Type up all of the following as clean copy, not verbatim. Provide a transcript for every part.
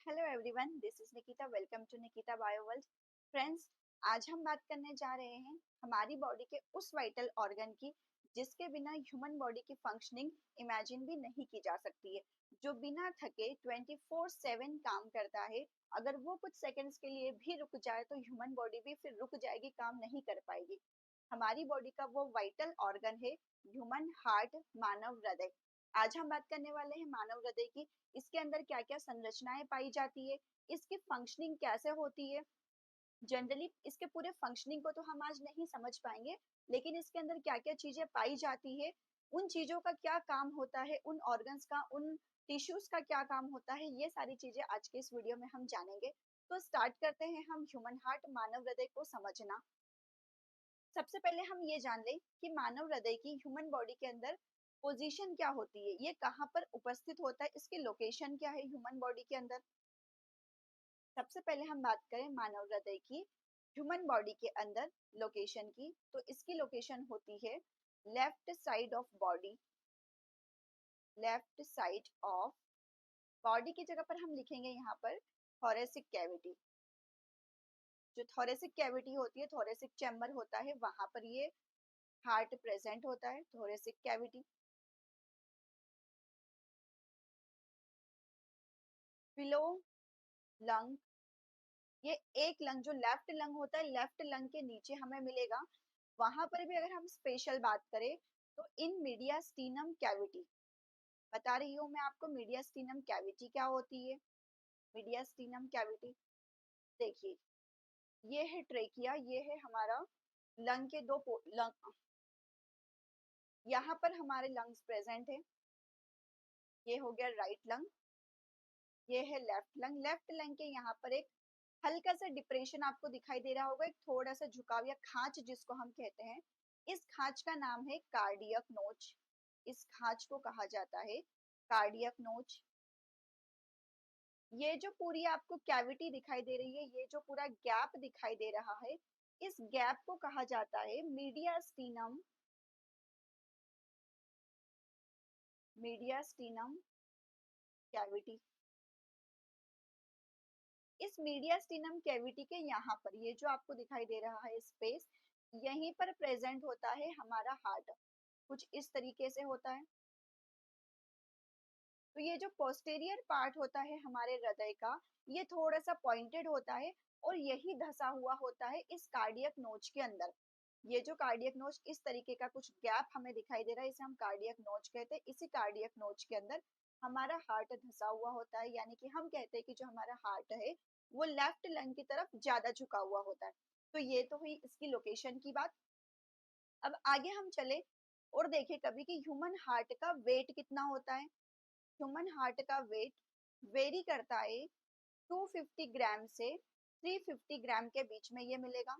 Hello everyone, this is Nikita. Welcome to Nikita bio world. Friends, आज हम बात करने जा रहे हैं हमारी बॉडी के उस वाइटल ऑर्गन की जिसके बिना ह्यूमन बॉडी की फंक्शनिंग इमेजिन भी नहीं की जा सकती है, जो बिना थके 24/7 काम करता है। अगर वो कुछ सेकंड्स के लिए भी रुक जाए तो ह्यूमन बॉडी भी फिर रुक जाएगी, काम नहीं कर पाएगी। हमारी बॉडी का वो वाइटल ऑर्गन है ह्यूमन हार्ट, मानव हृदय। आज हम बात करने वाले हैं मानव हृदय की। इसके अंदर क्या क्या संरचनाएं पाई जाती है, इसकी फंक्शनिंग कैसे होती है। जनरली इसके पूरे फंक्शनिंग को तो हम आज नहीं समझ पाएंगे, लेकिन इसके अंदर क्या क्या चीजें पाई जाती है, उन चीजों का क्या काम होता है, उन ऑर्गन्स का, उन टिश्यूज का क्या काम होता है, ये सारी चीजें आज के इस वीडियो में हम जानेंगे। तो स्टार्ट करते हैं हम ह्यूमन हार्ट, मानव हृदय को समझना। सबसे पहले हम ये जान लें कि मानव हृदय की ह्यूमन बॉडी के अंदर पोजीशन क्या होती है, ये कहाँ पर उपस्थित होता है, इसकी लोकेशन क्या है ह्यूमन बॉडी के अंदर। सबसे पहले हम बात करें मानव हृदय की ह्यूमन बॉडी के अंदर लोकेशन की, तो इसकी लोकेशन होती है left side of body. Left side of body की जगह पर हम लिखेंगे यहाँ पर थोरेसिक कैविटी। जो थोरेसिक कैविटी होती है, थोरेसिक चैम्बर होता है, वहां पर ये हार्ट प्रेजेंट होता है, थोरेसिक कैविटी। बिलो लंग, ये एक लंग जो लेफ्ट लंग होता है, लेफ्ट लंग के नीचे हमें मिलेगा। वहां पर भी अगर हम स्पेशल बात करें तो इन मीडियास्टीनम कैविटी, बता रही हूँ मैं आपको मीडियास्टीनम कैविटी क्या होती है। मीडियास्टीनम कैविटी देखिए, ये है ट्रेकिया, ये है हमारा लंग के लंग, यहाँ पर हमारे लंग्स प्रेजेंट है। ये हो गया राइट लंग, ये है लेफ्ट लंग। लेफ्ट लंग के यहाँ पर एक हल्का सा डिप्रेशन आपको दिखाई दे रहा होगा, एक थोड़ा सा झुकाव या खांच जिसको हम कहते हैं। इस खांच का नाम है कार्डियक नोच। इस खांच को कहा जाता है कार्डियक नोच। ये जो पूरी आपको कैविटी दिखाई दे रही है, ये जो पूरा गैप दिखाई दे रहा है, इस गैप को कहा जाता है मीडियास्टीनम। Mediastinum cavity. इस मीडियास्टीनम कैविटी के यहाँ पर ये जो आपको दिखाई दे रहा है स्पेस, यहीं पर प्रेजेंट होता है हमारा हार्ट। कुछ इस तरीके से होता है। तो ये जो पोस्टेरियर पार्ट होता है हमारे हृदय का, ये थोड़ा सा पॉइंटेड होता है और यही धसा हुआ होता है इस कार्डियक नोच के अंदर। ये जो कार्डियक नोच, इस तरीके का कुछ गैप हमें दिखाई दे रहा है, इसे हम कार्डियक नोच कहते हैं। इसी कार्डियक नोच के अंदर हमारा हार्ट धसा हुआ होता है, यानी कि हम कहते हैं कि जो हमारा हार्ट है वो लेफ्ट लंग की तरफ ज्यादा झुका हुआ होता है। तो ये तो हुई इसकी लोकेशन की बात। अब आगे हम चले और देखें कभी कि ह्यूमन हार्ट का वेट कितना होता है। ह्यूमन हार्ट का वेट वेरी करता है 250 ग्राम से 350 ग्राम के बीच में ये मिलेगा।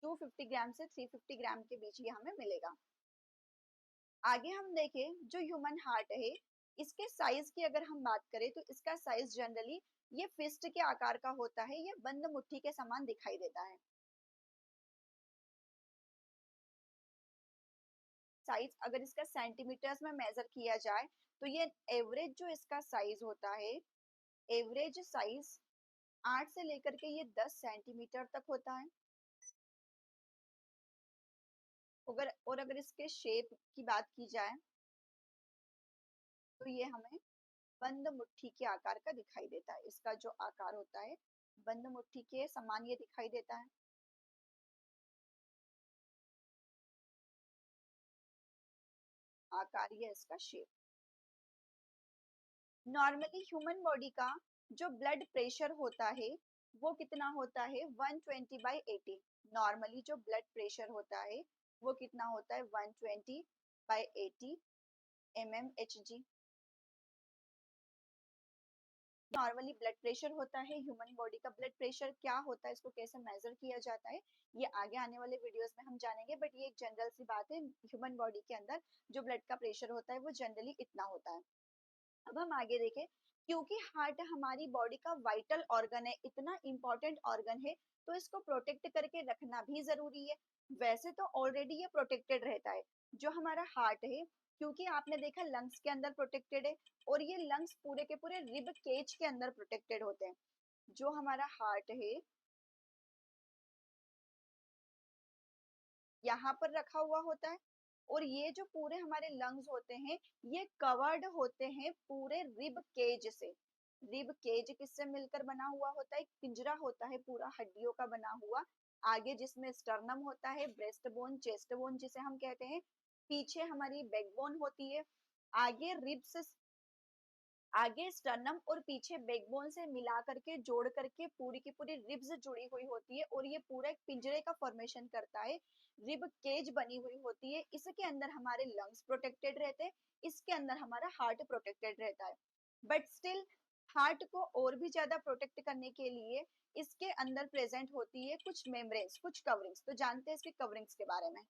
250 ग्राम से 350 ग्राम के बीच ये हमें मिलेगा। आगे हम देखें जो ह्यूमन हार्ट है, इसके साइज की अगर हम बात करें तो इसका साइज जनरली ये फिस्ट के आकार का होता है, ये बंद मुट्ठी के समान दिखाई देता है। साइज अगर इसका सेंटीमीटर्स में मेजर किया जाए तो ये एवरेज जो इसका साइज होता है, एवरेज साइज 8 से लेकर के ये 10 सेंटीमीटर तक होता है। अगर इसके शेप की बात की जाए तो ये हमें बंद मुट्ठी के आकार का दिखाई देता है। इसका जो आकार होता है बंद मुट्ठी के समान ये दिखाई देता है। आकार ये इसका शेप। नॉर्मली ह्यूमन बॉडी का जो ब्लड प्रेशर होता है वो कितना होता है, 120/80। नॉर्मली जो ब्लड प्रेशर होता है वो कितना होता है, 120/80 mmHg। नॉर्मली ब्लड प्रेशर होता है ह्यूमन बॉडी का। ब्लड प्रेशर क्या होता है, इसको कैसे मेजर किया जाता है, ये आगे आने वाले वीडियोस में हम जानेंगे, बट ये एक जनरल सी बात है। ह्यूमन बॉडी के अंदर जो ब्लड का प्रेशर होता है वो जनरली इतना होता है। अब हम आगे देखें, क्योंकि हार्ट हमारी बॉडी का वाइटल ऑर्गन है, इतना इंपॉर्टेंट ऑर्गन है, तो इसको प्रोटेक्ट करके रखना भी जरूरी है। वैसे तो ऑलरेडी ये प्रोटेक्टेड रहता है। जो हमारा हार्ट है, क्योंकि आपने देखा लंग्स के अंदर प्रोटेक्टेड है, और ये लंग्स पूरे के पूरे रिब केज के अंदर प्रोटेक्टेड होते हैं। जो हमारा हार्ट है यहाँ पर रखा हुआ होता है, और ये जो पूरे हमारे लंग्स होते हैं ये कवर्ड होते हैं पूरे रिब केज से। रिब केज किससे मिलकर बना हुआ होता है? एक पिंजरा होता है पूरा हड्डियों का बना हुआ, आगे जिसमें स्टर्नम होता है, ब्रेस्ट बोन, चेस्ट बोन जिसे हम कहते हैं, पीछे हमारी बैकबोन होती है, आगे रिब्स, आगे स्टर्नम और पीछे बैकबोन से मिला करके जोड़ करके पूरी की पूरी रिब्स जुड़ी हुई होती है, और ये पूरा एक पिंजरे का फॉर्मेशन करता है, रिब केज बनी हुई होती है। इसके अंदर हमारे लंग्स प्रोटेक्टेड रहते हैं, इसके अंदर हमारा हार्ट प्रोटेक्टेड रहता है। बट स्टिल हार्ट को और भी ज्यादा प्रोटेक्ट करने के लिए इसके अंदर प्रेजेंट होती है कुछ मेम्ब्रेन्स, कुछ कवरिंग्स। तो जानते हैं इसकी कवरिंग्स के बारे में।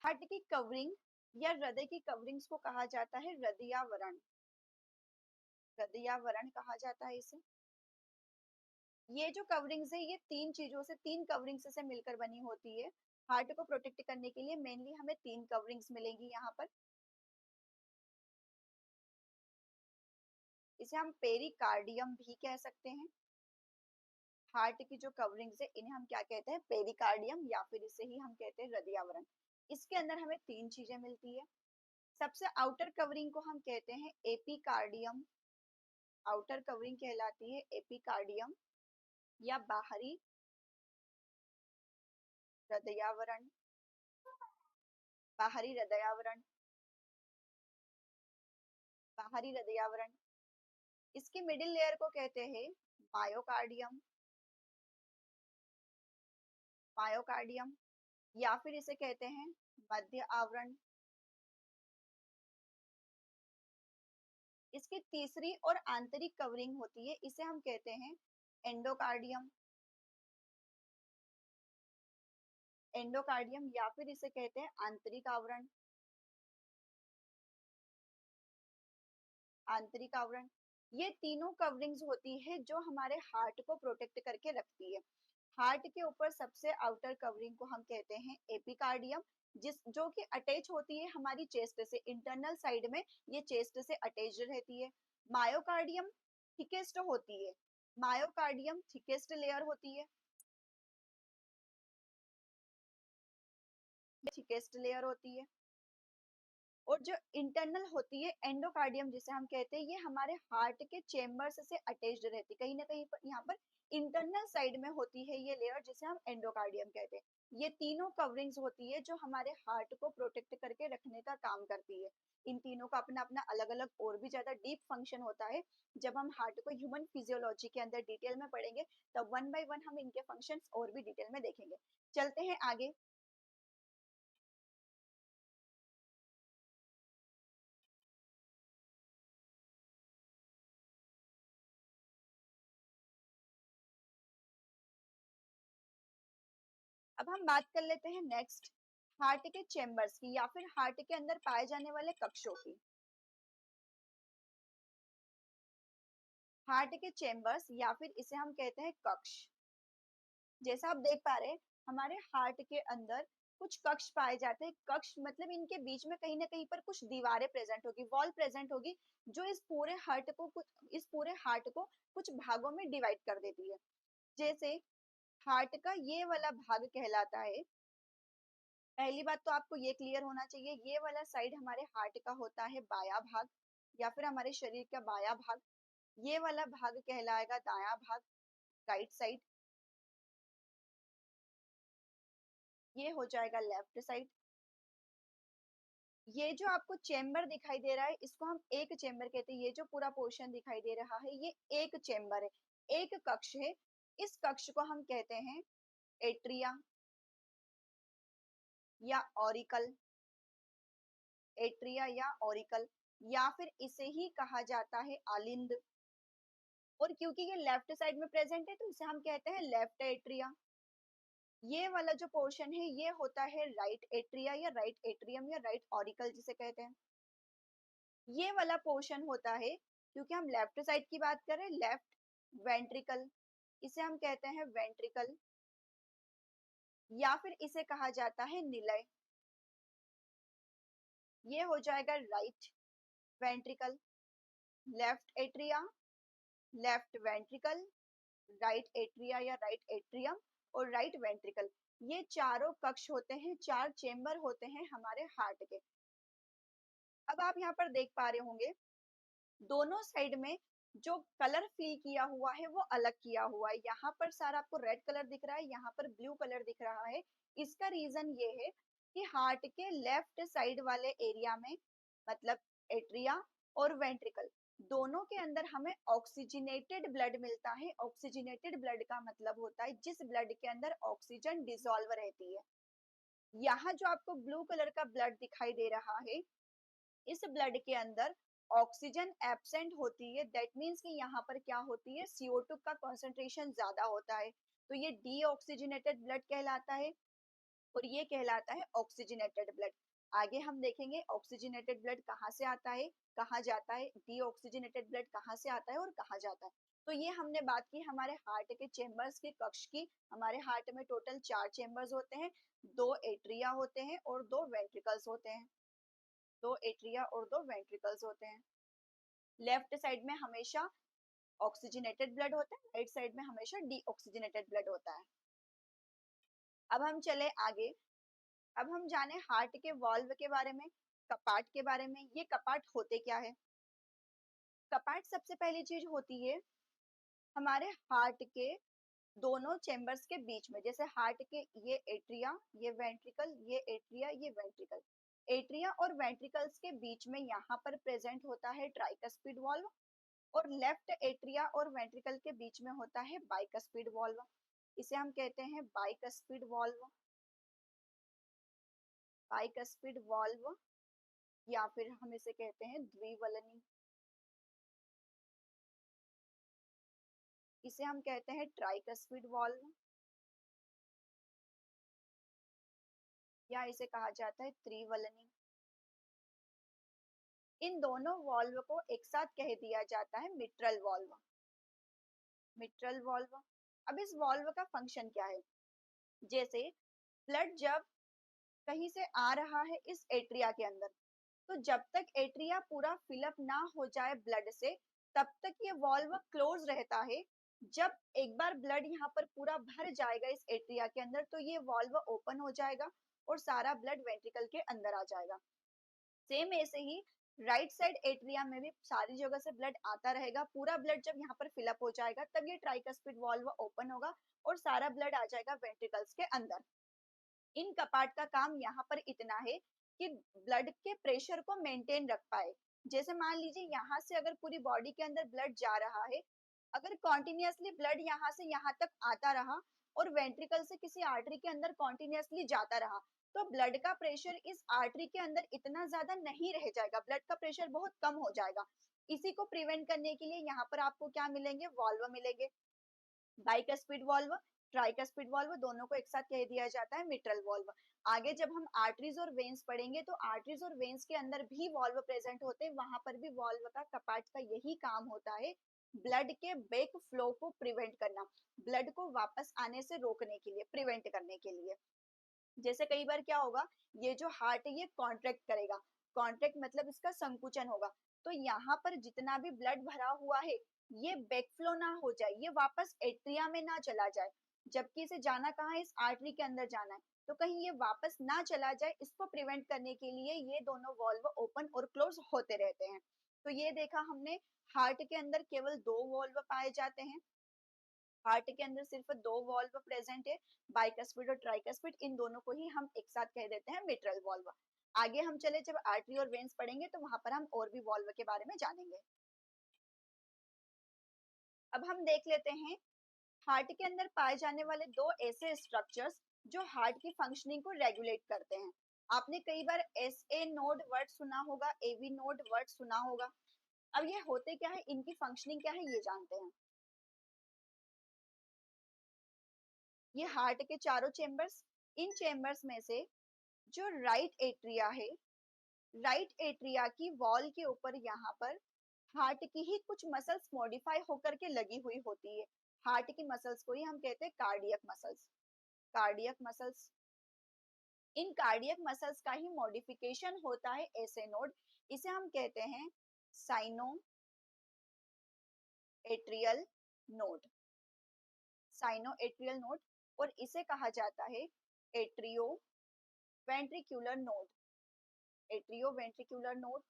हार्ट की कवरिंग या हृदय की कवरिंग्स को कहा जाता है हृदयावरण। हृदयावरण कहा जाता है इसे। ये जो कवरिंग्स है ये तीन चीजों से, तीन कवरिंग्स से मिलकर बनी होती है। हार्ट को प्रोटेक्ट करने के लिए मेनली हमें तीन कवरिंग्स मिलेंगी यहाँ पर। इसे हम पेरिकार्डियम भी कह सकते हैं। हार्ट की जो कवरिंग्स है इन्हें हम क्या कहते हैं? पेरिकार्डियम, या फिर इसे ही हम कहते हैं हृदयावरण। इसके अंदर हमें तीन चीजें मिलती है। सबसे आउटर कवरिंग को हम कहते हैं एपिकार्डियम। आउटर कवरिंग कहलाती है एपिकार्डियम, या बाहरी हृदयावरण। बाहरी हृदयावरण, बाहरी हृदयावरण। इसकी मिडिल लेयर को कहते हैं मायोकार्डियम। मायोकार्डियम, या फिर इसे कहते हैं मध्य आवरण। इसकी तीसरी और आंतरिक कवरिंग होती है, इसे हम कहते हैं एंडोकार्डियम। एंडोकार्डियम, या फिर इसे कहते हैं आंतरिक आवरण। आंतरिक आवरण। ये तीनों कवरिंग्स होती है जो हमारे हार्ट को प्रोटेक्ट करके रखती है। हार्ट के ऊपर सबसे आउटर कवरिंग को हम कहते हैं एपिकार्डियम, जिस जो कि अटैच होती है हमारी चेस्ट से, इंटरनल साइड में ये चेस्ट से अटैच रहती है। मायोकार्डियम थिकेस्ट होती है, मायोकार्डियम थिकेस्ट लेयर होती है, थिकेस्ट लेयर होती है। और जो इंटरनल होती है एंडोकार्डियम जिसे हम कहते हैं, ये हमारे हार्ट के चेम्बर्स से अटैच्ड रहती है, कहीं ना कहीं पर यहाँ पर इंटरनल साइड में होती है ये लेयर जिसे हम एंडोकार्डियम कहते हैं। ये तीनों कवरिंग्स होती है जो हमारे हार्ट को प्रोटेक्ट करके रखने का काम करती है। इन तीनों का अपना अपना अलग अलग और भी ज्यादा डीप फंक्शन होता है। जब हम हार्ट को ह्यूमन फिजियोलॉजी के अंदर डिटेल में पढ़ेंगे तब वन बाय वन हम इनके फंक्शंस और भी डिटेल में देखेंगे। चलते हैं आगे। अब हम बात कर लेते हैं नेक्स्ट हार्ट के चेम्बर्स की, या फिर हार्ट के अंदर पाए जाने वाले कक्षों की। हार्ट के चेम्बर्स या फिर इसे हम कहते हैं कक्ष। जैसा आप देख पा रहे हैं हमारे हार्ट के अंदर कुछ कक्ष पाए जाते हैं। कक्ष मतलब इनके बीच में कहीं ना कहीं पर कुछ दीवारें प्रेजेंट होगी, वॉल प्रेजेंट होगी, जो इस पूरे हार्ट को कुछ भागों में डिवाइड कर देती है। जैसे हार्ट का ये वाला भाग कहलाता है, पहली बात तो आपको ये क्लियर होना चाहिए, ये वाला साइड हमारे हार्ट का होता है बायां भाग, या फिर हमारे शरीर का बायां भाग। ये वाला भाग कहलाएगा दायां भाग, राइट साइड। ये हो जाएगा लेफ्ट साइड। ये जो आपको चेम्बर दिखाई दे रहा है इसको हम एक चेम्बर कहते हैं। ये जो पूरा पोर्शन दिखाई दे रहा है ये एक चेम्बर है, एक कक्ष है। इस कक्ष को हम कहते हैं एट्रिया या ऑरिकल। एट्रिया या ऑरिकल, या फिर इसे ही कहा जाता है आलिंद। और क्योंकि ये लेफ्ट साइड में प्रेजेंट है तो इसे हम कहते हैं लेफ्ट एट्रिया। ये वाला जो पोर्शन है ये होता है राइट एट्रिया या राइट एट्रियम या राइट ऑरिकल जिसे कहते हैं। ये वाला पोर्शन होता है, क्योंकि हम लेफ्ट साइड की बात करें, लेफ्ट वेंट्रिकल, इसे हम कहते हैं वेंट्रिकल, या फिर इसे कहा जाता है निलय। ये हो जाएगा right ventricle, left atria, left ventricle, right atria या राइट एट्रियम और राइट वेंट्रिकल। ये चारों कक्ष होते हैं, चार चेम्बर होते हैं हमारे हार्ट के। अब आप यहाँ पर देख पा रहे होंगे दोनों साइड में जो कलर फिल किया हुआ है वो अलग किया हुआ है। यहाँ पर सारा आपको रेड कलर दिख रहा है, यहाँ पर ब्लू कलर दिख रहा है। इसका रीजन ये है कि हार्ट के लेफ्ट साइड वाले एरिया में, मतलब एट्रिया और वेंट्रिकल, दोनों के अंदर हमें ऑक्सीजनेटेड ब्लड मिलता है। ऑक्सीजनेटेड ब्लड का मतलब होता है जिस ब्लड के अंदर ऑक्सीजन डिसॉल्व रहती है। यहाँ जो आपको ब्लू कलर का ब्लड दिखाई दे रहा है, इस ब्लड के अंदर ऑक्सीजन एब्सेंट होती है। दैट मीन्स कि यहाँ पर क्या होती है, CO2 का कॉन्सेंट्रेशन ज्यादा होता है, तो ये डीऑक्सीजनेटेड ब्लड कहलाता है और ये कहलाता है ऑक्सीजनेटेड ब्लड। आगे हम देखेंगे ऑक्सीजनेटेड ब्लड कहाँ से आता है, कहाँ जाता है, डीऑक्सीजनेटेड ब्लड कहाँ से आता है और कहाँ जाता है। तो ये हमने बात की हमारे हार्ट के चेम्बर्स के कक्ष की। हमारे हार्ट में टोटल 4 चेम्बर्स होते हैं, 2 एट्रिया होते हैं और 2 वेंट्रिकल्स होते हैं। 2 एट्रिया और 2 वेंट्रिकल्स होते हैं। लेफ्ट साइड में हमेशा ऑक्सीजनेटेड ब्लड होता है, राइट साइड में हमेशा डीऑक्सीजनेटेड ब्लड होता है। अब हम चले आगे। अब हम जाने हार्ट के वाल्व के बारे में, कपाट के बारे में। ये कपाट होते क्या है? कपाट सबसे पहली चीज होती है हमारे हार्ट के दोनों चेम्बर्स के बीच में। जैसे हार्ट के ये एट्रिया, ये वेंट्रिकल, ये एट्रिया, ये वेंट्रिकल। एट्रिया और वेंट्रिकल्स के बीच में यहाँ पर प्रेजेंट होता है ट्राइकस्पिड वाल्व, और लेफ्ट एट्रिया और वेंट्रिकल के बीच में होता है बाइकस्पिड वाल्व। इसे हम कहते हैं बाइकस्पिड वाल्व, बाइकस्पिड वाल्व, या फिर हम इसे कहते हैं द्विवलनी। इसे हम कहते हैं ट्राइकस्पिड वाल्व, या इसे कहा जाता है त्रिवलनी। इन दोनों वाल्व को एक साथ कह दिया जाता है मिट्रल वाल्व, मिट्रल वाल्व। अब इस वाल्व का फंक्शन क्या है? जैसे ब्लड जब कहीं से आ रहा है इस एट्रिया के अंदर, तो जब तक एट्रिया पूरा फिलअप ना हो जाए ब्लड से, तब तक ये वाल्व क्लोज रहता है। जब एक बार ब्लड यहाँ पर पूरा भर जाएगा इस एट्रिया के अंदर, तो ये वाल्व ओपन हो जाएगा और सारा ब्लड वेंट्रिकल के अंदर आ जाएगा। सेम ऐसे ही राइट साइड एट्रिया में भी सारी जगह से ब्लड आता रहेगा। पूरा ब्लड जब यहाँ पर फिलअप हो जाएगा तब ये ट्राइकस्पिड वाल्व ओपन होगा और सारा ब्लड आ जाएगा वेंट्रिकल्स के अंदर। इन कपाट का काम यहाँ पर इतना है कि ब्लड के प्रेशर को मेंटेन रख पाए। जैसे मान लीजिए यहाँ से अगर पूरी बॉडी के अंदर ब्लड जा रहा है, अगर कॉन्टिन्यूसली ब्लड यहाँ से यहाँ तक आता रहा और वेंट्रिकल से किसी आर्टरी के अंदर कॉन्टिन्यूसली जाता रहा, तो ब्लड का प्रेशर इस आर्टरी के अंदर इतना ज्यादा नहीं रह जाएगा, ब्लड का प्रेशर बहुत कम हो जाएगा। इसी को प्रिवेंट करने के लिए यहाँ पर आपको क्या मिलेंगे, वाल्व मिलेंगे, बाइकस्पिड वाल्व, ट्राइकस्पिड वाल्व, दोनों को एक साथ कह दिया जाता है मिट्रल वाल्व। आगे जब हम आर्टरीज और वेन्स पढ़ेंगे तो आर्टरीज और वेन्स के अंदर भी वाल्व प्रेजेंट होते हैं, वहां पर भी वाल्व का, कपाट का यही काम होता है, ब्लड के बैक फ्लो को प्रिवेंट करना, ब्लड को वापस आने से रोकने के लिए, प्रिवेंट करने के लिए। जैसे कई बार क्या होगा, ये जो हार्ट है ये कॉन्ट्रैक्ट करेगा, कॉन्ट्रैक्ट मतलब इसका संकुचन होगा, तो यहाँ पर जितना भी ब्लड भरा हुआ है ये बैकफ्लो ना हो जाए, ये वापस एट्रिया में ना चला जाए, जबकि इसे जाना कहाँ है, इस आर्टरी के अंदर जाना है, तो कहीं ये वापस ना चला जाए, इसको प्रिवेंट करने के लिए ये दोनों वाल्व ओपन और क्लोज होते रहते हैं। तो ये देखा हमने, हार्ट के अंदर केवल 2 वाल्व पाए जाते हैं, हार्ट के अंदर सिर्फ 2 वाल्व प्रेजेंट है, बाइकस्पिड और ट्राइकस्पिड, इन दोनों को ही हम एक साथ कह देते हैं मिट्रल वाल्व। आगे हम चले जब आर्टरी और वेन्स पढ़ेंगे तो वहां पर हम और भी वाल्व के बारे में जानेंगे। अब हम देख लेते हैं हार्ट के अंदर पाए जाने वाले 2 ऐसे स्ट्रक्चर्स जो हार्ट की फंक्शनिंग को रेगुलेट करते हैं। आपने कई बार SA नोड वर्ड सुना होगा, AV नोड वर्ड सुना होगा। अब ये होते क्या है, इनकी फंक्शनिंग क्या है ये जानते हैं। ये हार्ट के चारों चेम्बर्स, इन चेम्बर्स में से जो राइट एट्रिया है, राइट एट्रिया की वॉल के ऊपर यहाँ पर हार्ट की ही कुछ मसल्स मॉडिफाई होकर के लगी हुई होती है। हार्ट की मसल्स को ही हम कहते हैं कार्डियक मसल्स। कार्डियक मसल्स, इन कार्डियक मसल्स का ही मॉडिफिकेशन होता है ऐसे नोड, इसे हम कहते हैं cyano atrial node. Cyano atrial node, और इसे कहा जाता है atrio ventricular node. Atrio ventricular node,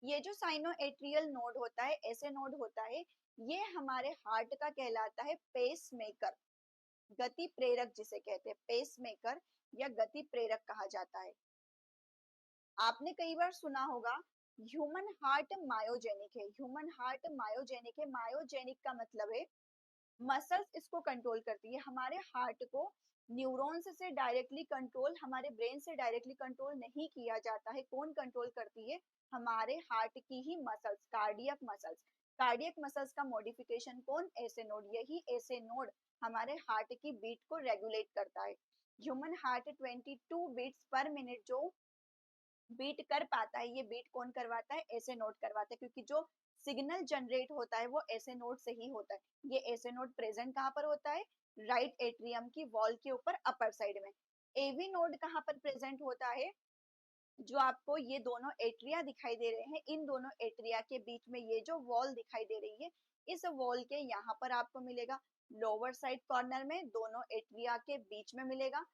ये जो साइनो एट्रियल नोड होता है, ऐसे नोड होता है, ये हमारे हार्ट का कहलाता है पेस मेकर, गति प्रेरक जिसे कहते हैं पेस मेकर या गति प्रेरक कहा जाता है। आपने कई बार सुना होगा ह्यूमन हार्ट मायोजेनिक है। ह्यूमन हार्ट मायोजेनिक है, मायोजेनिक का मतलब है मसल्स इसको कंट्रोल करती है। हमारे हार्ट को न्यूरॉन्स से डायरेक्टली कंट्रोल, हमारे ब्रेन से डायरेक्टली कंट्रोल नहीं किया जाता है। कौन कंट्रोल करती है? हमारे हार्ट की ही muscles, cardiac muscles. Cardiac muscles का मॉडिफिकेशन कौन? SA node. यही ऐसे नोड हमारे हार्ट की बीट को रेगुलेट करता है। Human heart 22 beats per minute जो बीट कर पाता है, ये बीट कौन करवाता है? ऐसे नोड करवाता है, क्योंकि जो सिग्नल जनरेट होता है वो ऐसे नोड से ही होता है। ये ऐसे नोड प्रेजेंट कहाँ पर होता है? राइट एट्रियम की वॉल के ऊपर अपर साइड में। एवी नोड कहाँ पर प्रेजेंट होता है? जो आपको ये दोनों एट्रिया दिखाई दे रहे हैं, इन दोनों एट्रिया के बीच में ये जो वॉल दिखाई दे रही है, इस वॉल के यहाँ पर आपको मिलेगा लोअर साइड कॉर्नर में, दोनों एट्रिया के बीच में मिलेगा,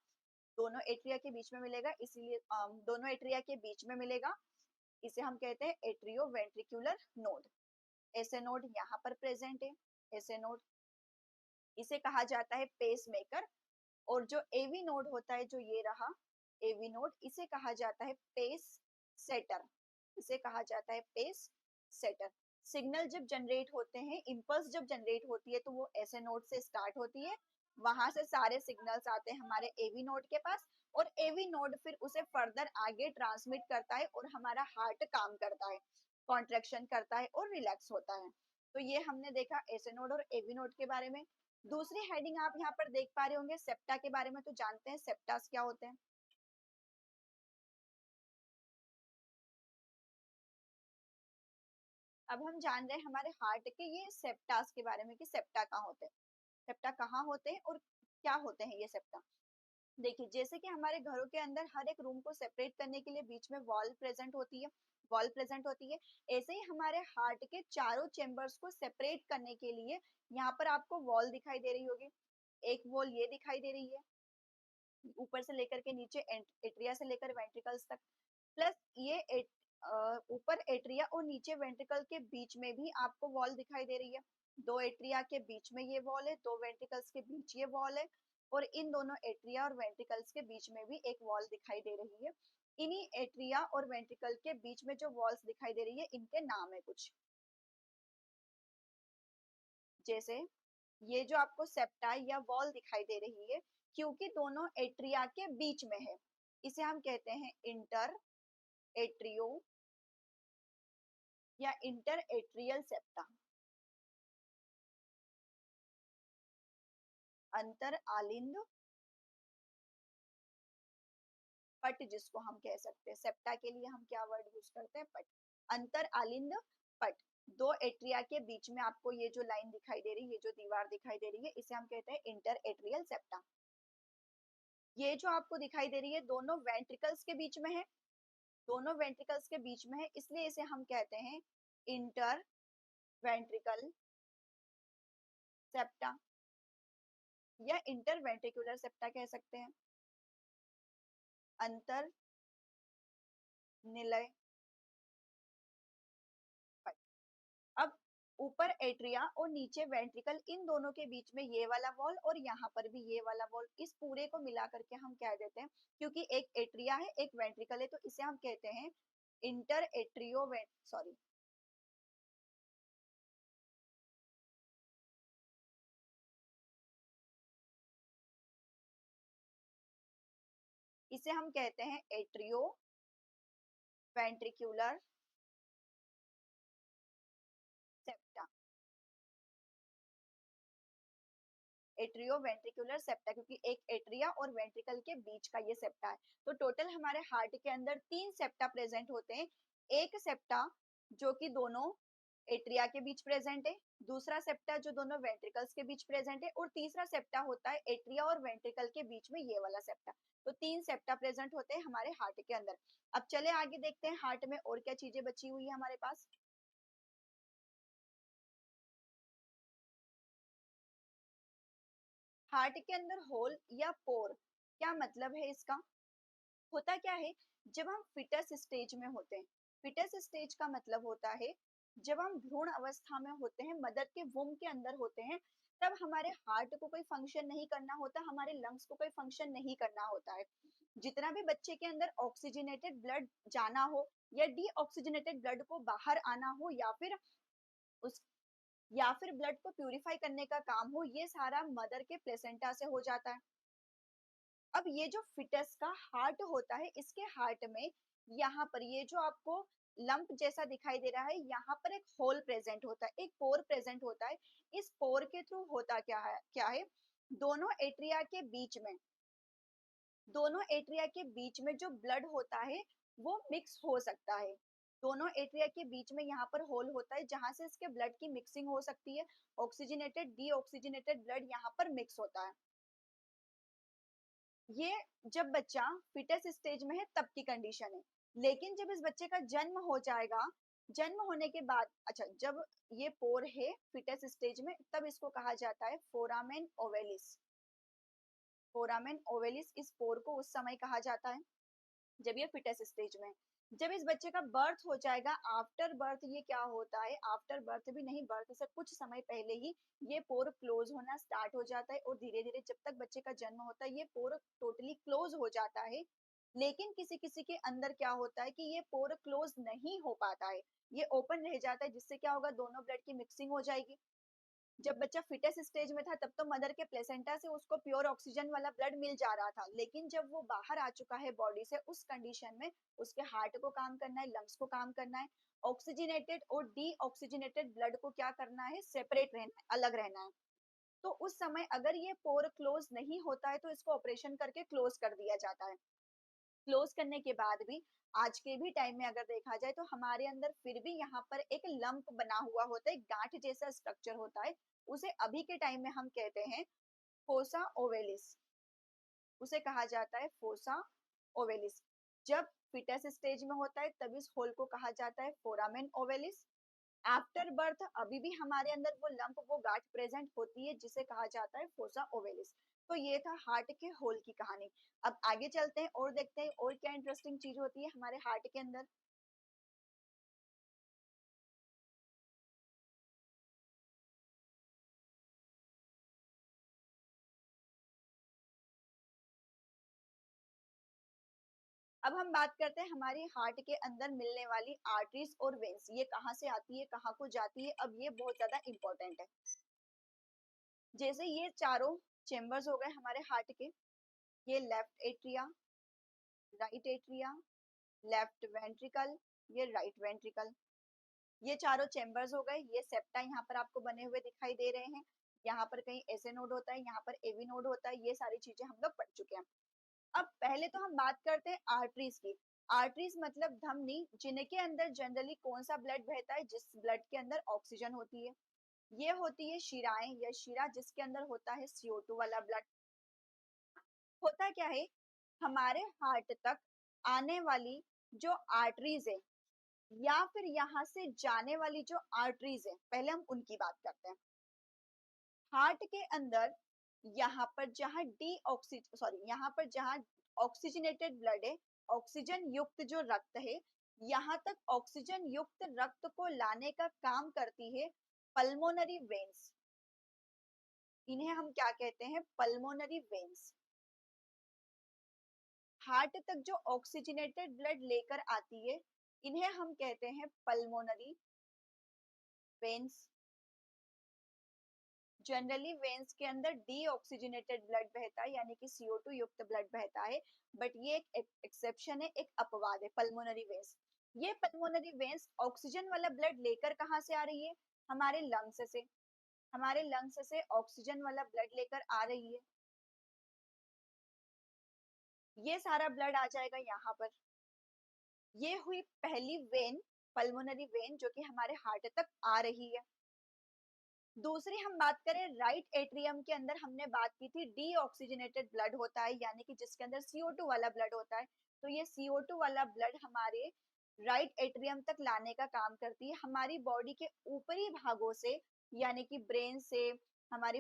दोनों एट्रिया के बीच में मिलेगा, इसीलिए दोनों एट्रिया के बीच में मिलेगा। इसे हम कहते हैं एट्रियो वेंट्रिकुलर नोड। ऐसे नोड यहाँ पर प्रेजेंट है। ऐसे नोड, इसे कहा जाता है पेस मेकर। और जो एवी नोड होता है, जो ये रहा एवी नोड, इसे कहा जाता है पेस सेटर। इसे कहा जाता है पेस सेटर। सिग्नल जब जनरेट होते हैं, इम्पल्स जब जनरेट होती है, तो वो ऐसे नोड से स्टार्ट होती है, वहां से सारे सिग्नल्स आते हैं हमारे एवी नोड के पास, और एवी नोड फिर उसे फर्दर आगे ट्रांसमिट करता है और हमारा हार्ट काम करता है, कॉन्ट्रेक्शन करता है और रिलैक्स होता है। तो ये हमने देखा ऐसे नोड और एवी नोड के बारे में। दूसरी हेडिंग आप यहाँ पर देख पा रहे होंगे सेप्टा के बारे में, तो जानते हैं सेप्टास क्या होते हैं। अब हम जान रहे हैं हमारे हार्ट के ये सेप्टास के बारे में कि सेप्टा कहाँ होते हैं, सेप्टा कहाँ होते हैं और क्या होते हैं ये सेप्टा। देखिए, जैसे कि हमारे घरों के अंदर हर एक रूम को सेपरेट करने के लिए बीच में वॉल प्रेजेंट होती है, वॉल प्रेजेंट होती है, ऐसे ही हमारे हार्ट के चारों चेम्बर्स को सेपरेट करने के लिए यहाँ पर आपको वॉल दिखाई दे रही होगी। एक वॉल ये दिखाई दे रही है, ऊपर से लेकर के नीचे एट्रिया से लेकर वेंट्रिकल्स तक, प्लस ये ऊपर एट्रिया और नीचे वेंट्रिकल के बीच में भी आपको वॉल दिखाई दे रही है। दो एट्रिया के बीच में ये वॉल है, दो वेंट्रिकल्स के बीच ये वॉल है, और इन दोनों एट्रिया और वेंट्रिकल्स के बीच में भी एक वॉल दिखाई दे रही है। इन्हीं एट्रिया और वेंट्रिकल के बीच में जो वॉल्स दिखाई दे रही है, इनके नाम है कुछ, जैसे ये जो आपको सेप्टा या वॉल दिखाई दे रही है, क्योंकि दोनों एट्रिया के बीच में है, इसे हम कहते हैं इंटर एट्रियो या इंटर एट्रियल सेप्टा। अंतर आलिंद पट जिसको हम कह सकते हैं, सेप्टा के लिए हम क्या वर्ड यूज करते हैं? पट। अंतर आलिंद पट, दो एट्रिया के बीच में आपको ये जो लाइन दिखाई दे रही है, ये जो दीवार दिखाई दे रही है, इसे हम कहते हैं इंटर एट्रियल सेप्टा। ये जो आपको दिखाई दे रही है, दोनों वेंट्रिकल्स के बीच में है, दोनों वेंट्रिकल्स के बीच में है, इसलिए इसे हम कहते हैं इंटर वेंट्रिकल सेप्टा या इंटर वेंट्रिकुलर सेप्टा कह सकते हैं। अंतर निलय पट। अब ऊपर एट्रिया और नीचे वेंट्रिकल, इन दोनों के बीच में ये वाला वॉल और यहाँ पर भी ये वाला वॉल, इस पूरे को मिला करके हम कह देते हैं, क्योंकि एक एट्रिया है एक वेंट्रिकल है, तो इसे हम कहते हैं इंटर एट्रियो सॉरी, इसे हम कहते हैं atrio ventricular septa. Atrio ventricular septa, क्योंकि एक एट्रिया और वेंट्रिकल के बीच का ये सेप्टा है। तो टोटल हमारे हार्ट के अंदर 3 सेप्टा प्रेजेंट होते हैं। एक सेप्टा जो कि दोनों एट्रिया के बीच प्रेजेंट है, दूसरा सेप्टा जो दोनों वेंट्रिकल्स के बीच प्रेजेंट है, और तीसरा सेप्टा होता है एट्रिया और वेंट्रिकल के बीच में, ये वाला सेप्टा। तो 3 सेप्टा प्रेजेंट होते हैं हमारे हार्ट के अंदर। अब चले आगे देखते हैं हार्ट में और क्या चीजें बची हुई है हमारे पास। हार्ट के अंदर होल या पोर, क्या मतलब है इसका? होता क्या है, जब हम फिटस स्टेज में होते हैं, फिटस स्टेज का मतलब होता है जब हम भ्रूण अवस्था में होते हैं, मदर के वुम के अंदर होते हैं, तब हमारे हार्ट को कोई फंक्शन नहीं करना होता, हमारे लंग्स को कोई फंक्शन नहीं करना होता है। जितना भी बच्चे के अंदर ऑक्सीजनेटेड ब्लड जाना हो या डीऑक्सीजनेटेड ब्लड को बाहर आना हो, उस या फिर ब्लड को प्यूरिफाई करने का काम हो, ये सारा मदर के प्लेसेंटा से हो जाता है। अब ये जो फिटस का हार्ट होता है, इसके हार्ट में यहाँ पर ये जो आपको लंप जैसा दिखाई दे रहा है, यहाँ पर एक होल प्रेजेंट होता है, एक पोर प्रेजेंट होता है। इस पोर के थ्रू होता क्या है, दोनों एट्रिया के बीच में, दोनों एट्रिया के बीच में जो ब्लड होता है वो मिक्स हो सकता है। दोनों एट्रिया के बीच में यहाँ पर होल होता है जहां से इसके ब्लड की मिक्सिंग हो सकती है। ऑक्सीजनेटेड डीऑक्सीजनेटेड ब्लड यहाँ पर मिक्स होता है। ये जब बच्चा फिटेस्ट स्टेज में है तब की कंडीशन है। लेकिन जब इस बच्चे का जन्म हो जाएगा, जन्म होने के बाद, अच्छा, जब ये पोर है फिटेस्ट स्टेज में, तब इसको कहा जाता है फोरामेन ओवेलिस। फोरामेन ओवेलिस इस पोर को उस समय कहा जाता है जब ये फिटेस्ट स्टेज में। जब इस बच्चे का बर्थ हो जाएगा, आफ्टर बर्थ ये क्या होता है, आफ्टर बर्थ भी नहीं, बर्थ से कुछ समय पहले ही ये पोर क्लोज होना स्टार्ट हो जाता है, और धीरे धीरे जब तक बच्चे का जन्म होता है ये पोर टोटली क्लोज हो जाता है। लेकिन किसी किसी के अंदर क्या होता है कि ये पोर क्लोज नहीं हो पाता है, ये ओपन रह जाता है, जिससे क्या होगा, दोनों ब्लड की मिक्सिंग हो जाएगी। जब बच्चा फिटेस्ट स्टेज में था तब तो मदर के प्लेसेंटा से उसको प्योर ऑक्सीजन वाला ब्लड मिल जा रहा था, लेकिन जब वो बाहर आ चुका है बॉडी से, उस कंडीशन में उसके हार्ट को काम करना है, लंग्स को काम करना है, ऑक्सीजनेटेड और डीऑक्सीजनेटेड ब्लड को क्या करना है, सेपरेट रहना है, अलग रहना है। तो उस समय अगर ये पोर क्लोज नहीं होता है तो इसको ऑपरेशन करके क्लोज कर दिया जाता है। क्लोज करने के बाद भी आज के भी टाइम में अगर देखा जाए तो हमारे अंदर फिर भी यहाँ पर एक लंप बना हुआ होता है, गांठ जैसा स्ट्रक्चर होता है, उसे अभी के टाइम में हम कहते हैं फोसा ओवेलिस। उसे कहा जाता है फोसा ओवेलिस। जब फिटस स्टेज में होता है तब इस होल को कहा जाता है फोरामेन ओवेलिस। आफ्टर बर्थ अभी भी हमारे अंदर वो लंप, वो गांठ प्रेजेंट होती है, जिसे कहा जाता है फोसा ओवेलिस। तो ये था हार्ट के होल की कहानी। अब आगे चलते हैं और देखते हैं और क्या इंटरेस्टिंग चीज होती है हमारे हार्ट के अंदर। अब हम बात करते हैं हमारी हार्ट के अंदर मिलने वाली आर्टरीज और वेन्स, ये कहाँ से आती है, कहाँ को जाती है, अब ये बहुत ज्यादा इंपॉर्टेंट है। जैसे ये चारों चेम्बर्स हो गए हमारे हार्ट के, ये left atria, right atria, left ventricle, ये राइट वेंट्रिकल, ये चारों चेम्बर्स हो गए। ये सेप्टा यहाँ पर आपको बने हुए दिखाई दे रहे हैं। यहाँ पर कहीं एसे नोड होता है, यहाँ पर एवी नोड होता है, ये सारी चीजें हम लोग पढ़ चुके हैं। अब पहले तो हम बात करते हैं आर्टरीज की। आर्टरीज मतलब धमनी, जिनके अंदर जनरली कौन सा ब्लड बहता है, जिस ब्लड के अंदर ऑक्सीजन होती है। ये होती है शिराएं या शिरा, जिसके अंदर होता है CO2 वाला ब्लड। होता क्या है, हमारे हार्ट तक आने वाली जो आर्टरीज है या फिर यहाँ से जाने वाली जो आर्टरीज है, पहले हम उनकी बात करते हैं। हार्ट के अंदर यहाँ पर जहाँ यहाँ पर जहाँ ऑक्सीजनेटेड ब्लड है, ऑक्सीजन युक्त जो रक्त है, यहाँ तक ऑक्सीजन युक्त रक्त को लाने का काम करती है पल्मोनरी वेन्स। इन्हें हम क्या कहते हैं, पल्मोनरी वेन्स। हार्ट तक जो ऑक्सीजनेटेड ब्लड लेकर आती है, इन्हें हम कहते हैं पल्मोनरी वेन्स। जनरली वेन्स के अंदर डीऑक्सीजनेटेड ब्लड बहता है, यानी कि CO2 युक्त ब्लड बहता है। बट ये एक एक्सेप्शन है, एक अपवाद है, पल्मोनरी वेन्स। ये पल्मोनरी वेन्स ऑक्सीजन वाला ब्लड लेकर कहाँ से आ रही है, हमारे लंग्स से। हमारे लंग्स से ऑक्सीजन वाला ब्लड लेकर आ रही है। ये सारा ब्लड आ जाएगा यहाँ पर। ये हुई पहली वेन, पल्मोनरी वेन, जो कि हमारे हार्ट तक आ रही है। दूसरी हम बात करें राइट एट्रियम के अंदर, हमने बात की थी डीऑक्सीजनेटेड ब्लड होता है, यानी कि जिसके अंदर CO2 वाला ब्लड होता है। तो ये CO2 वाला ब्लड हमारे राइट एट्रियम तक लाने का काम करती है। हमारी बॉडी के ऊपरी भागों से, यानी कि ब्रेन से, हमारी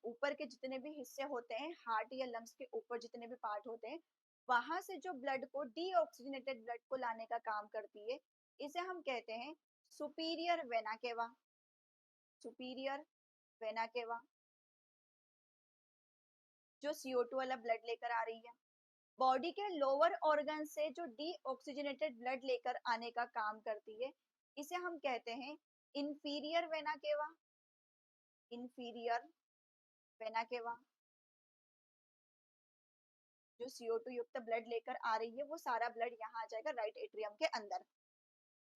ऊपर के जितने भी हिस्से होते हैं, हार्ट या लंग्स के ऊपर जितने भी पार्ट होते हैं, वहां से जो ब्लड को, डीऑक्सीजनेटेड ब्लड को लाने का काम करती है, इसे हम कहते हैं superior vena cava. Superior vena cava, जो CO2 वाला ब्लड लेकर आ रही है। बॉडी के लोअर ऑर्गन से जो डीऑक्सीजनेटेड ब्लड लेकर आने का काम करती है, इसे हम कहते हैं इंफीरियर वेना केवा। इंफीरियर वेना केवा, जो CO2 युक्त ब्लड लेकर आ रही है, वो सारा ब्लड यहाँ आ जाएगा राइट एट्रियम के अंदर।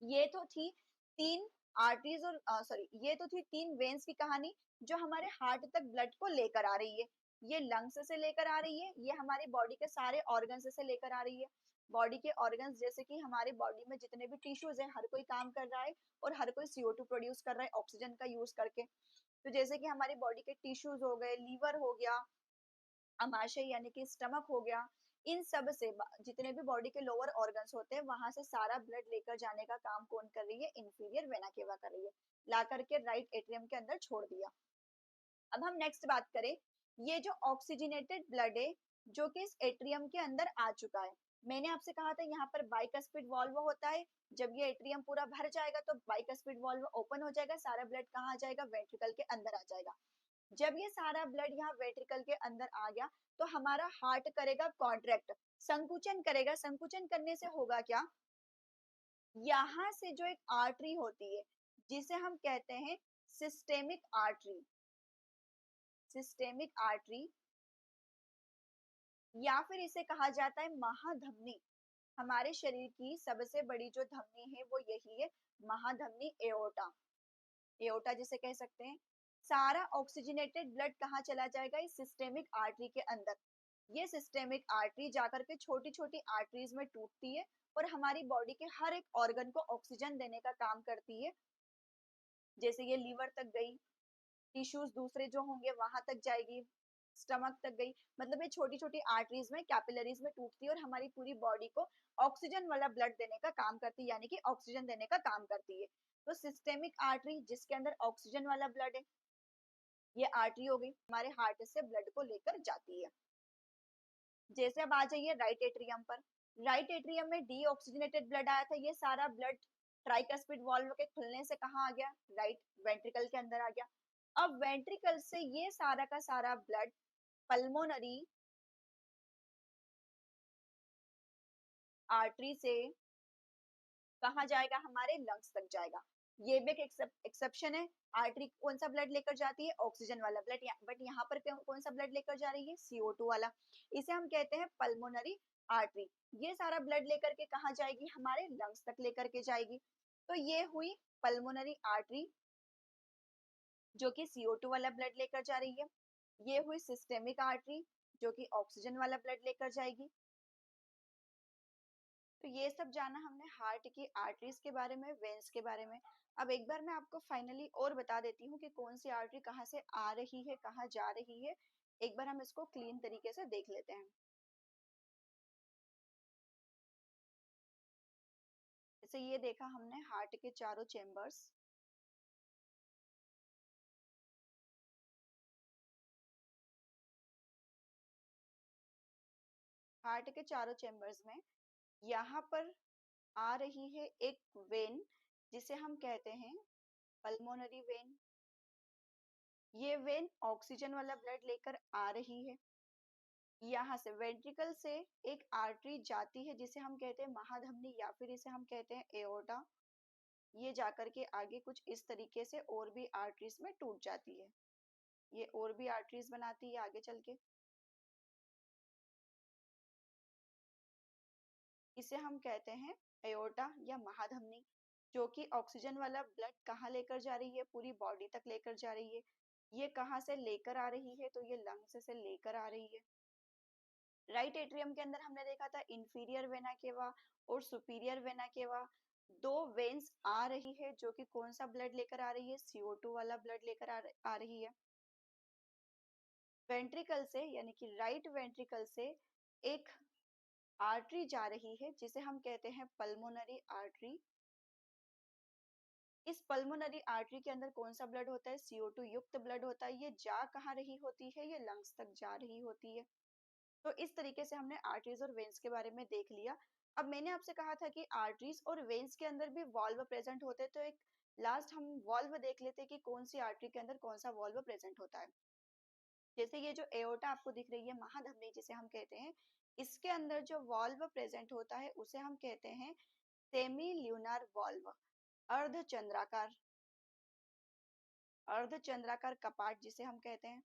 ये तो थी तीन आर्टरीज और सॉरी, ये तो थी तीन वेन्स की कहानी, जो हमारे हार्ट तक ब्लड को लेकर आ रही है। ये लंग्स से लेकर आ रही है, ये हमारी बॉडी के सारे ऑर्गन्स से लेकर आ रही है। बॉडी के ऑर्गन्स, जैसे कि हमारी बॉडी में जितने भी टिश्यूज है, हर कोई काम कर रहा है और हर कोई CO2 प्रोड्यूस कर रहा है ऑक्सीजन का यूज करके। तो जैसे कि हमारी बॉडी के टिश्यूज हो गए, लीवर हो गया, अमाशय यानी कि स्टमक हो गया, इन सब से जितने भी बॉडी के लोअर ऑर्गन्स होते हैं, वहां से सारा ब्लड लेकर जाने का काम कौन कर रही है? इंफीरियर वेना केवा कर रही है। ला करके राइट एट्रियम के अंदर छोड़ दिया। अब हम नेक्स्ट बात करें, ये जो ऑक्सीजनेटेड ब्लड है, जो कि इस एट्रियम के अंदर आ चुका है, मैंने आपसे कहा था यहाँ पर बाइकस्पिड वॉल्व होता है। जब ये एट्रियम पूरा भर जाएगा तो बाइकस्पिड वॉल्व ओपन हो जाएगा, सारा ब्लड कहाँ आ जाएगा? वेंट्रिकल के अंदर आ जाएगा। जब ये सारा ब्लड यहाँ वेंट्रिकल के अंदर आ गया, तो हमारा हार्ट करेगा कॉन्ट्रैक्ट, संकुचन करेगा। संकुचन करने से होगा क्या? यहाँ से जो एक आर्टरी होती है, जिसे हम कहते हैं सिस्टेमिक आर्टरी, सिस्टेमिक आर्टरी, या फिर इसे कहा जाता है महाधमनी। हमारे शरीर की सबसे बड़ी जो धमनी है वो यही है, महाधमनी, एओर्टा। एओर्टा जिसे कह सकते हैं। सारा ऑक्सीजनेटेड ब्लड कहाँ चला जाएगा? इस सिस्टेमिक आर्टरी के अंदर। ये सिस्टेमिक आर्टरी जाकर के छोटी छोटी आर्टरीज में टूटती है और हमारी बॉडी के हर एक ऑर्गन को ऑक्सीजन देने का काम करती है। जैसे ये लीवर तक गई, टिश्यूज दूसरे जो होंगे वहां तक जाएगी, स्टमक तक गई। मतलब ये छोटी छोटी आर्टरीज में, कैपिलरीज में टूटती है और हमारी पूरी बॉडी को ऑक्सीजन वाला ब्लड देने का काम करती है, यानी कि ऑक्सीजन देने का काम करती है। तो सिस्टेमिक आर्टरी, जिसके अंदर ऑक्सीजन वाला ब्लड है, ये आर्टरी हो गई, हमारे हार्ट से ब्लड को लेकर जाती है। जैसे अब आ जाइए राइट एट्रियम पर। राइट एट्रियम में डीऑक्सीजनेटेड ब्लड आया था, ये सारा ब्लड ट्राइकस्पिड वाल्व के खुलने से कहाँ आ गया? राइट वेंट्रिकल के अंदर आ गया। अब वेंट्रिकल से ये सारा का सारा ब्लड पल्मोनरी आर्टरी से कहाँ जाएगा? हमारे लंग्स तक जाएगा। ये भी एक एक्सेप्शन है। आर्टरी कौन सा ब्लड लेकर जाती है? ऑक्सीजन वाला ब्लड। बट यहाँ पर कौन सा ब्लड लेकर जा रही है? CO2 वाला। इसे हम कहते हैं पल्मोनरी आर्टरी। ये सारा ब्लड लेकर के कहाँ जाएगी? हमारे लंग्स तक लेकर के जाएगी। तो ये हुई पल्मोनरी आर्टरी, जो कि CO2 वाला ब्लड लेकर जा रही है। ये हुई सिस्टेमिक आर्टरी, जो कि ऑक्सीजन वाला ब्लड लेकर जाएगी। तो ये सब जाना हमने हार्ट की आर्टरीज के बारे में, वेन्स के बारे में। अब एक बार मैं आपको फाइनली और बता देती हूँ कि कौन सी आर्टरी कहाँ से आ रही है, कहाँ जा रही है। एक बार हम इसको क्लीन तरीके से देख लेते हैं। जैसे ये देखा हमने हार्ट के चारों चेम्बर्स, हार्ट के चारों चेम्बर्स में यहाँ पर आ रही है एक वेन, जिसे हम कहते हैं पल्मोनरी वेन। ये वेन ऑक्सीजन वाला ब्लड लेकर आ रही है। यहाँ से वेंट्रिकल से एक आर्टरी जाती है, जिसे हम कहते हैं महाधमनी, या फिर इसे हम कहते हैं एओर्टा। ये जाकर के आगे कुछ इस तरीके से और भी आर्टरीज में टूट जाती है। ये और भी आर्टरीज बनाती है आगे चल के। इसे हम कहते हैं एओर्टा या महाधमनी। जो कि ऑक्सीजन वाला ब्लड कहाँ लेकर जा रही है, पूरी बॉडी तक लेकर जा रही है। ये कहाँ से लेकर आ रही है, तो ये लंग्स से लेकर आ रही है। राइट एट्रियम के अंदर हमने देखा था इंफीरियर वेना केवा और सुपीरियर वेना केवा, दो वेन्स आ रही है जो कि कौन सा ब्लड लेकर आ रही है, CO2 वाला ब्लड लेकर आ रही है। वेंट्रिकल से यानी कि राइट वेंट्रिकल से एक आर्टरी जा रही है जिसे हम कहते हैं पल्मोनरी आर्टरी। इस पल्मोनरी आर्टरी के अंदर कौन सा ब्लड होता है, CO2 युक्त ब्लड होता है। ये जा कहाँ रही होती है, ये लंग्स तक जा रही होती है। तो इस तरीके से हमने आर्टरीज और वेन्स के बारे में देख लिया। अब मैंने आपसे कहा था कि आर्टरीज और वेन्स के अंदर भी वॉल्व प्रेजेंट होते हैं, तो एक लास्ट हम वॉल्व देख लेते हैं कि कौन सी आर्टरी के अंदर कौन सा वॉल्व प्रेजेंट होता है। जैसे ये जो एओर्टा आपको दिख रही है, महाधमनी जिसे हम कहते हैं, इसके अंदर जो वॉल्व प्रेजेंट होता है उसे हम कहते हैं सेमी ल्यूनार वॉल्व, अर्धचंद्राकार, अर्धचंद्राकार कपाट जिसे हम कहते हैं।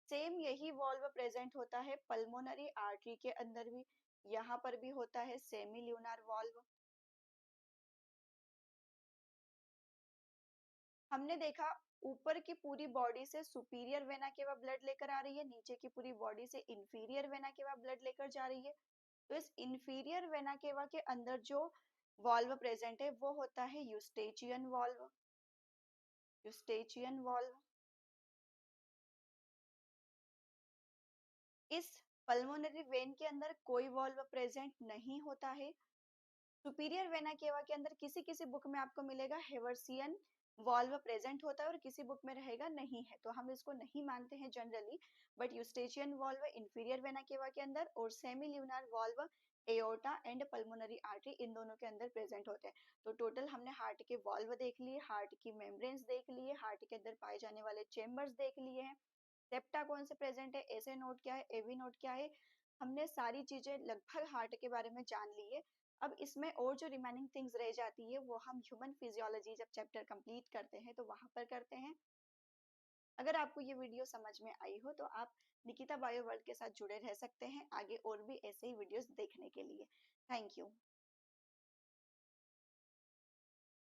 सेम यही वॉल्व प्रेजेंट होता है पल्मोनरी आर्टरी के अंदर भी, यहाँ पर भी होता है सेमी ल्यूनार वॉल्व। हमने देखा ऊपर की पूरी बॉडी से सुपीरियर वेना केवा ब्लड लेकर आ रही है, नीचे की पूरी बॉडी से इंफीरियर वेना केवा ब्लड लेकर जा रही है। तो इस इंफीरियर वेना केवा के अंदर जो वॉल्व प्रेजेंट है वो होता है यूस्टेचियन वॉल्व, यूस्टेचियन वॉल्व। इस पल्मोनरी वेन के अंदर कोई वॉल्व प्रेजेंट नहीं होता है। सुपीरियर वेना केवा के अंदर किसी किसी बुक में आपको मिलेगा हेवर्सियन वॉल्व प्रेजेंट होता है और किसी बुक में रहेगा नहीं है, तो हम इसको नहीं मानते हैं generally. But Eustachian valve inferior vena cava के अंदर और semilunar valve aorta and pulmonary artery इन दोनों के अंदर प्रेजेंट होते हैं। तो टोटल हमने हार्ट के वॉल्व देख लिए, हार्ट की मेम्ब्रेन्स देख लिए, हार्ट के अंदर पाए जाने वाले चेम्बर्स देख लिए हैं, सेप्टा कौन से प्रेजेंट है, एसे नोड क्या है, एवी नोड क्या है। हमने सारी चीजें लगभग हार्ट के बारे में जान ली है। अब इसमें और जो रिमेनिंग थिंग्स रह जाती है वो हम ह्यूमन फिजियोलॉजी जब चैप्टर कंप्लीट करते हैं तो वहां पर करते हैं। अगर आपको ये वीडियो समझ में आई हो तो आप निकिता बायो वर्ल्ड के साथ जुड़े रह सकते हैं आगे और भी ऐसे ही वीडियोस देखने के लिए। Thank you.